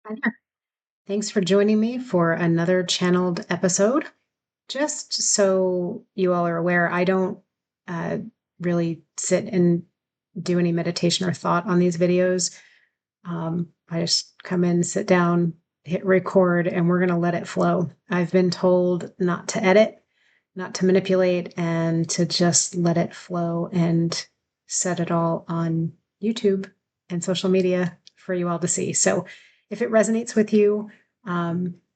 Hi there. Thanks for joining me for another channeled episode. Just so you all are aware, I don't uh, really sit and do any meditation or thought on these videos. I just come in, sit down, hit record, and we're going to let it flow. I've been told not to edit, not to manipulate, and to just let it flow and set it all on YouTube and social media for you all to see. So if it resonates with you,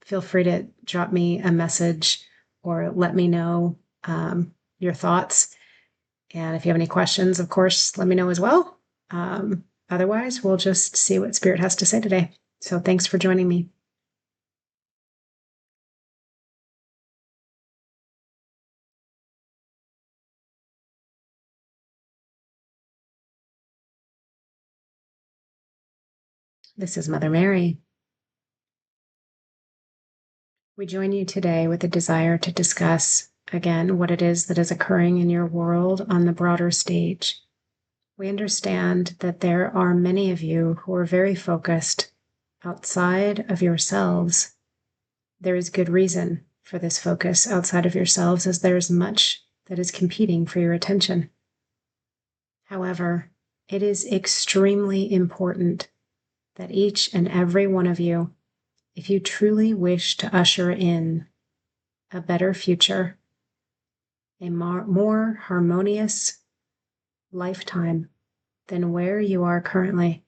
feel free to drop me a message or let me know your thoughts. And if you have any questions, of course, let me know as well. Otherwise, we'll just see what Spirit has to say today. So thanks for joining me. This is Mother Mary. We join you today with a desire to discuss, again, what it is that is occurring in your world on the broader stage. We understand that there are many of you who are very focused outside of yourselves. There is good reason for this focus outside of yourselves, as there is much that is competing for your attention. However, it is extremely important that each and every one of you, if you truly wish to usher in a better future, a more harmonious lifetime than where you are currently,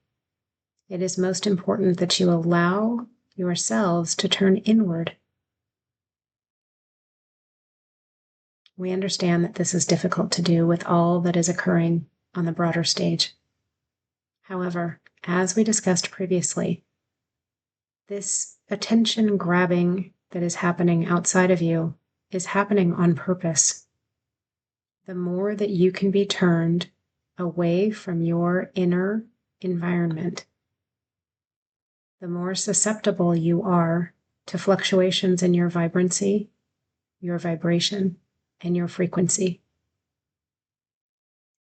it is most important that you allow yourselves to turn inward. We understand that this is difficult to do with all that is occurring on the broader stage. However, as we discussed previously, this attention grabbing that is happening outside of you is happening on purpose. The more that you can be turned away from your inner environment, the more susceptible you are to fluctuations in your vibrancy, your vibration, and your frequency.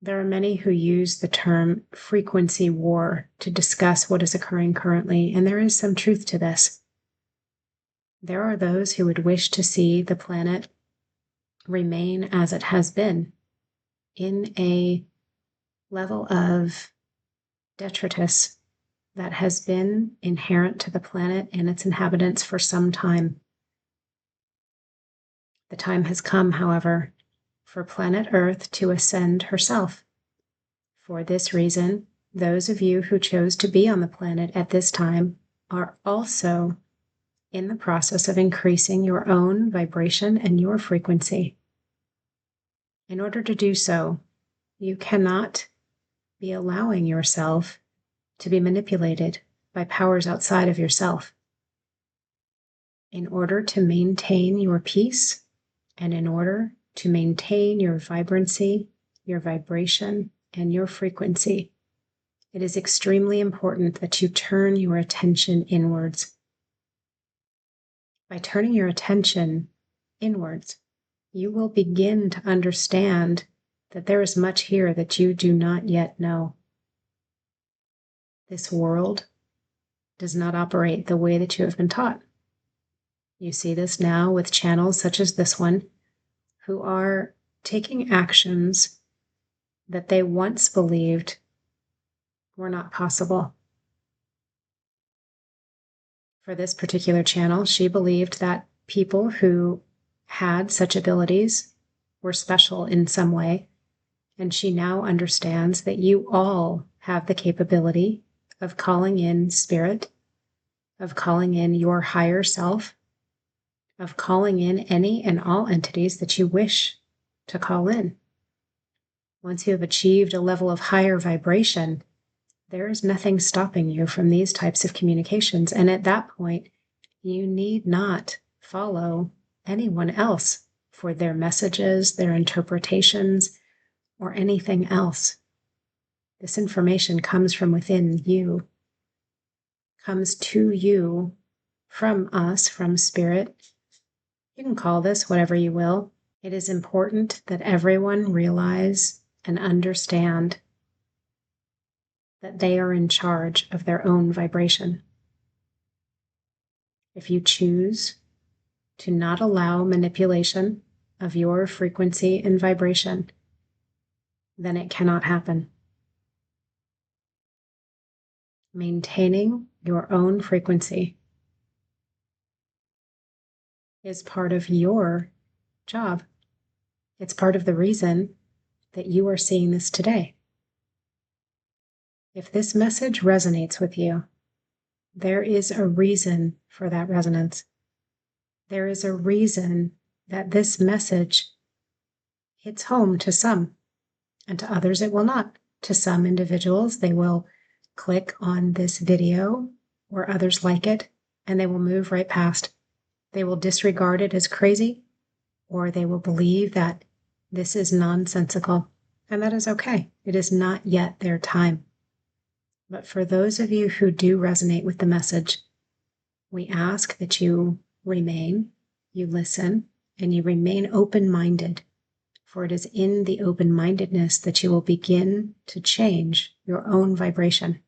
There are many who use the term frequency war to discuss what is occurring currently, and there is some truth to this. There are those who would wish to see the planet remain as it has been, in a level of detritus that has been inherent to the planet and its inhabitants for some time. The time has come, however, for planet Earth to ascend herself. For this reason, those of you who chose to be on the planet at this time are also in the process of increasing your own vibration and your frequency. In order to do so, you cannot be allowing yourself to be manipulated by powers outside of yourself. In order to maintain your peace and in order to maintain your vibrancy, your vibration, and your frequency, it is extremely important that you turn your attention inwards. By turning your attention inwards, you will begin to understand that there is much here that you do not yet know. This world does not operate the way that you have been taught. You see this now with channels such as this one, who are taking actions that they once believed were not possible. For this particular channel, she believed that people who had such abilities were special in some way, and she now understands that you all have the capability of calling in spirit, of calling in your higher self, of calling in any and all entities that you wish to call in. Once you have achieved a level of higher vibration, there is nothing stopping you from these types of communications. And at that point, you need not follow anyone else for their messages, their interpretations, or anything else. This information comes from within you, comes to you from us, from spirit. You can call this whatever you will. It is important that everyone realize and understand that they are in charge of their own vibration. If you choose to not allow manipulation of your frequency and vibration, then it cannot happen. Maintaining your own frequency is part of your job. It's part of the reason that you are seeing this today. If this message resonates with you, there is a reason for that resonance. There is a reason that this message hits home to some, and to others it will not. To some individuals, they will click on this video or others like it, and they will move right past. They will disregard it as crazy, or they will believe that this is nonsensical, and that is okay. It is not yet their time. But for those of you who do resonate with the message, we ask that you remain, you listen, and you remain open-minded, for it is in the open-mindedness that you will begin to change your own vibration.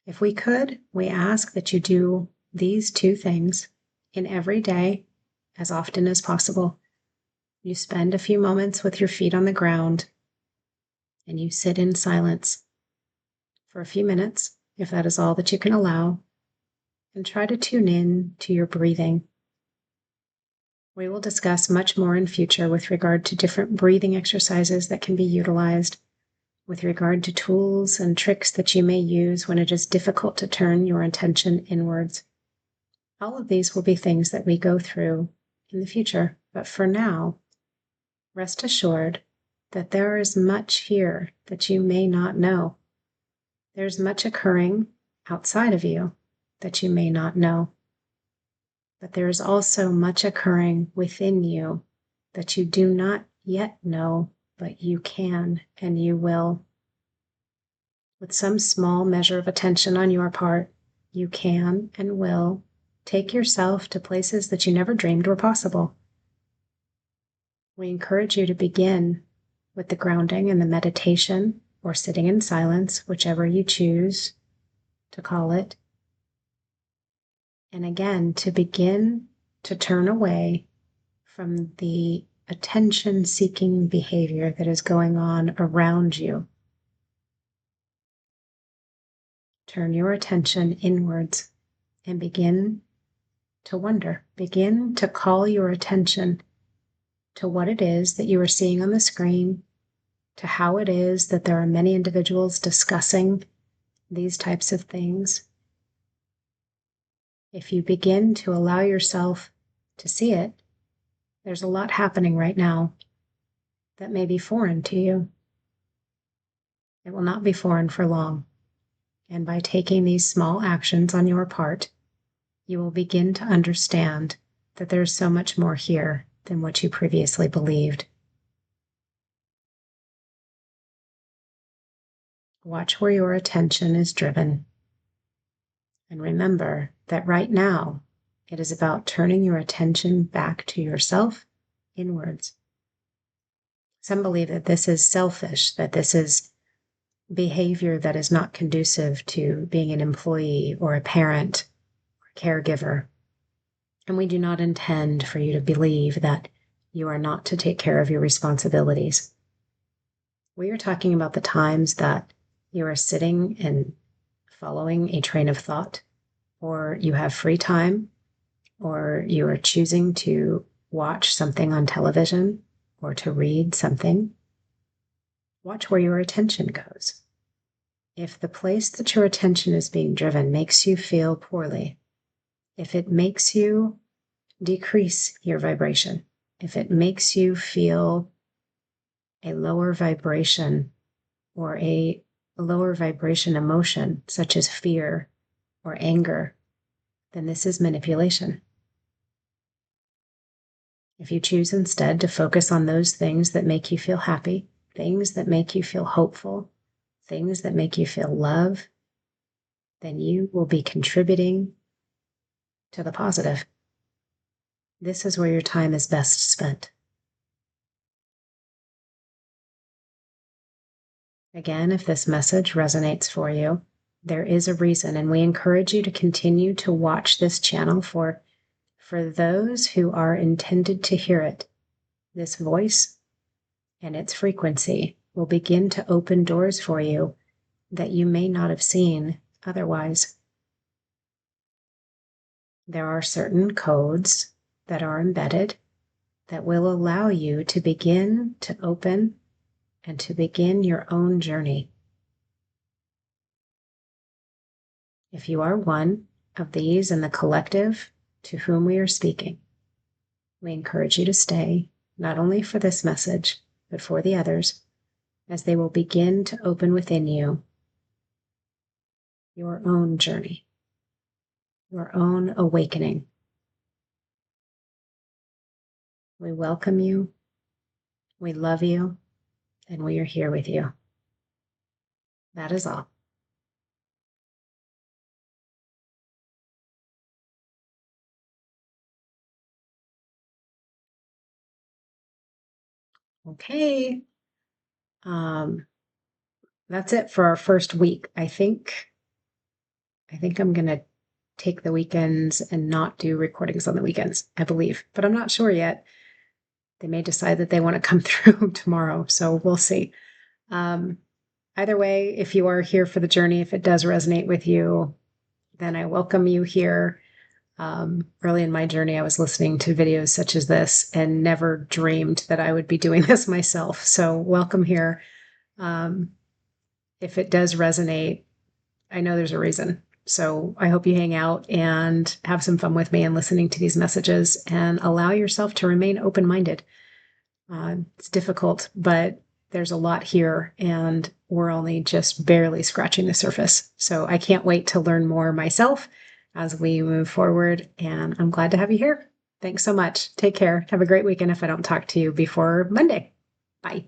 If we could, we ask that you do these two things in every day as often as possible. You spend a few moments with your feet on the ground and you sit in silence for a few minutes, if that is all that you can allow, and try to tune in to your breathing. We will discuss much more in future with regard to different breathing exercises that can be utilized, with regard to tools and tricks that you may use when it is difficult to turn your attention inwards. All of these will be things that we go through in the future, but for now, rest assured that there is much here that you may not know. There's much occurring outside of you that you may not know. But there is also much occurring within you that you do not yet know, but you can and you will. With some small measure of attention on your part, you can and will take yourself to places that you never dreamed were possible. We encourage you to begin with the grounding and the meditation, or sitting in silence, whichever you choose to call it. And again, to begin to turn away from the attention-seeking behavior that is going on around you. Turn your attention inwards and begin to wonder. Begin to call your attention to what it is that you are seeing on the screen, to how it is that there are many individuals discussing these types of things. If you begin to allow yourself to see it, there's a lot happening right now that may be foreign to you. It will not be foreign for long. And by taking these small actions on your part, you will begin to understand that there's so much more here than what you previously believed. Watch where your attention is driven. And remember that right now, it is about turning your attention back to yourself inwards. Some believe that this is selfish, that this is behavior that is not conducive to being an employee or a parent or caregiver. And we do not intend for you to believe that you are not to take care of your responsibilities. We are talking about the times that you are sitting and following a train of thought, or you have free time, or you are choosing to watch something on television or to read something. Watch where your attention goes. If the place that your attention is being driven makes you feel poorly, if it makes you decrease your vibration, if it makes you feel a lower vibration or a lower vibration emotion, such as fear or anger, then this is manipulation. If you choose instead to focus on those things that make you feel happy, things that make you feel hopeful, things that make you feel love, then you will be contributing to the positive. This is where your time is best spent. Again, if this message resonates for you, There is a reason, and we encourage you to continue to watch this channel for those who are intended to hear it. This voice and its frequency will begin to open doors for you that you may not have seen otherwise. There are certain codes that are embedded that will allow you to begin to open and to begin your own journey. If you are one of these in the collective to whom we are speaking, we encourage you to stay, not only for this message, but for the others, as they will begin to open within you your own journey, your own awakening. We welcome you, we love you, and we are here with you. That is all. Okay. That's it for our first week. I think I'm going to take the weekends and not do recordings on the weekends, I believe, but I'm not sure yet. They may decide that they want to come through tomorrow, so we'll see. Either way, if you are here for the journey, if it does resonate with you, then I welcome you here. Early in my journey, I was listening to videos such as this and never dreamed that I would be doing this myself. So welcome here. If it does resonate, I know there's a reason. So I hope you hang out and have some fun with me and listening to these messages and allow yourself to remain open-minded. It's difficult, but there's a lot here and we're only just barely scratching the surface. So I can't wait to learn more myself as we move forward. And I'm glad to have you here. Thanks so much. Take care. Have a great weekend if I don't talk to you before Monday. Bye.